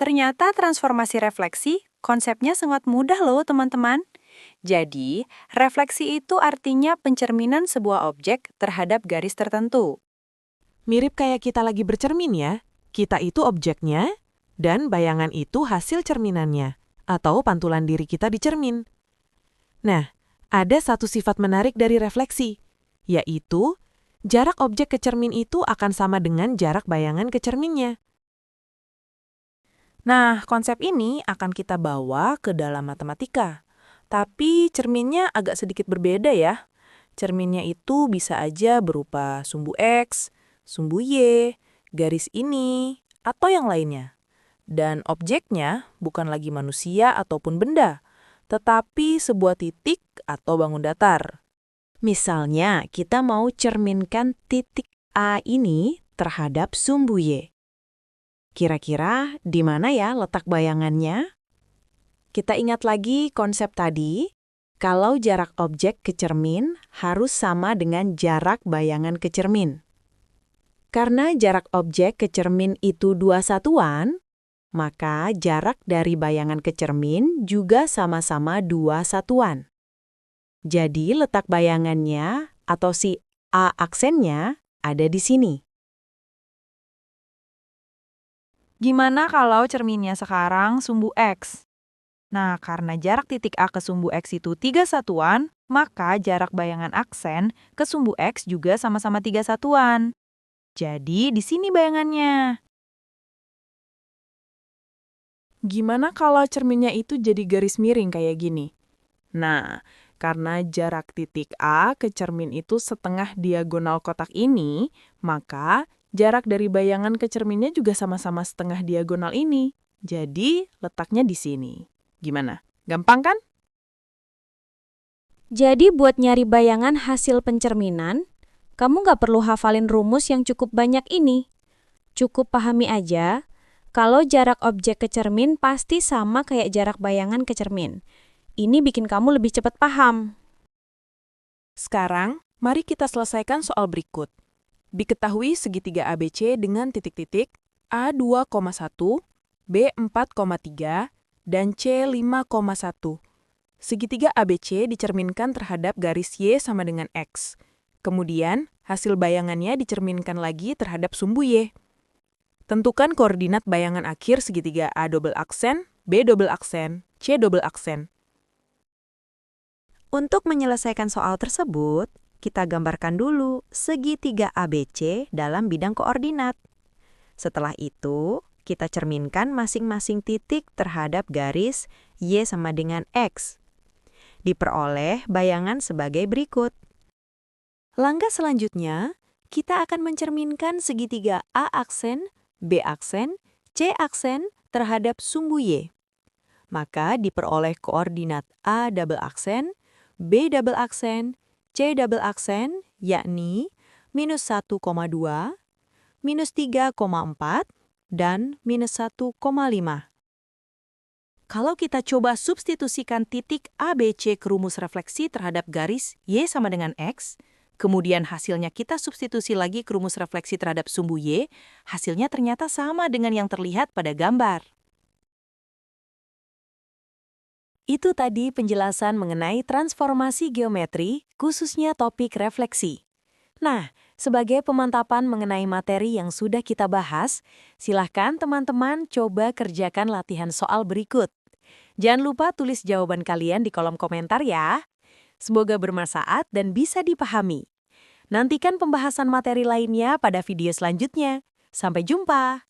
Ternyata transformasi refleksi konsepnya sangat mudah loh teman-teman. Jadi, refleksi itu artinya pencerminan sebuah objek terhadap garis tertentu. Mirip kayak kita lagi bercermin ya. Kita itu objeknya, dan bayangan itu hasil cerminannya, atau pantulan diri kita di cermin. Nah, ada satu sifat menarik dari refleksi, yaitu jarak objek ke cermin itu akan sama dengan jarak bayangan ke cerminnya. Nah, konsep ini akan kita bawa ke dalam matematika. Tapi cerminnya agak sedikit berbeda ya. Cerminnya itu bisa aja berupa sumbu X, sumbu Y, garis ini, atau yang lainnya. Dan objeknya bukan lagi manusia ataupun benda, tetapi sebuah titik atau bangun datar. Misalnya, kita mau cerminkan titik A ini terhadap sumbu Y. Kira-kira di mana ya letak bayangannya? Kita ingat lagi konsep tadi, kalau jarak objek ke cermin harus sama dengan jarak bayangan ke cermin. Karena jarak objek ke cermin itu 2 satuan, maka jarak dari bayangan ke cermin juga sama-sama 2 satuan. Jadi letak bayangannya atau si A aksennya ada di sini. Gimana kalau cerminnya sekarang sumbu X? Nah, karena jarak titik A ke sumbu X itu 3 satuan, maka jarak bayangan aksen ke sumbu X juga sama-sama 3 satuan. Jadi, di sini bayangannya. Gimana kalau cerminnya itu jadi garis miring kayak gini? Nah, karena jarak titik A ke cermin itu setengah diagonal kotak ini, maka jarak dari bayangan ke cerminnya juga sama-sama setengah diagonal ini. Jadi, letaknya di sini. Gimana? Gampang kan? Jadi buat nyari bayangan hasil pencerminan, kamu nggak perlu hafalin rumus yang cukup banyak ini. Cukup pahami aja, kalau jarak objek ke cermin pasti sama kayak jarak bayangan ke cermin. Ini bikin kamu lebih cepat paham. Sekarang, mari kita selesaikan soal berikut. Diketahui segitiga ABC dengan titik-titik A2,1, B4,3, dan C5,1. Segitiga ABC dicerminkan terhadap garis Y sama dengan X. Kemudian, hasil bayangannya dicerminkan lagi terhadap sumbu Y. Tentukan koordinat bayangan akhir segitiga A double aksen, B double aksen, C double aksen. Untuk menyelesaikan soal tersebut, kita gambarkan dulu segitiga ABC dalam bidang koordinat. Setelah itu, kita cerminkan masing-masing titik terhadap garis Y sama dengan X. Diperoleh bayangan sebagai berikut. Langkah selanjutnya, kita akan mencerminkan segitiga A aksen, B aksen, C aksen terhadap sumbu Y. Maka diperoleh koordinat A double aksen, B double aksen, C double aksen, yakni minus 1,2, minus 3,4, dan minus 1,5. Kalau kita coba substitusikan titik ABC ke rumus refleksi terhadap garis Y sama dengan X, kemudian hasilnya kita substitusi lagi ke rumus refleksi terhadap sumbu Y, hasilnya ternyata sama dengan yang terlihat pada gambar. Itu tadi penjelasan mengenai transformasi geometri, khususnya topik refleksi. Nah, sebagai pemantapan mengenai materi yang sudah kita bahas, silahkan teman-teman coba kerjakan latihan soal berikut. Jangan lupa tulis jawaban kalian di kolom komentar ya. Semoga bermanfaat dan bisa dipahami. Nantikan pembahasan materi lainnya pada video selanjutnya. Sampai jumpa!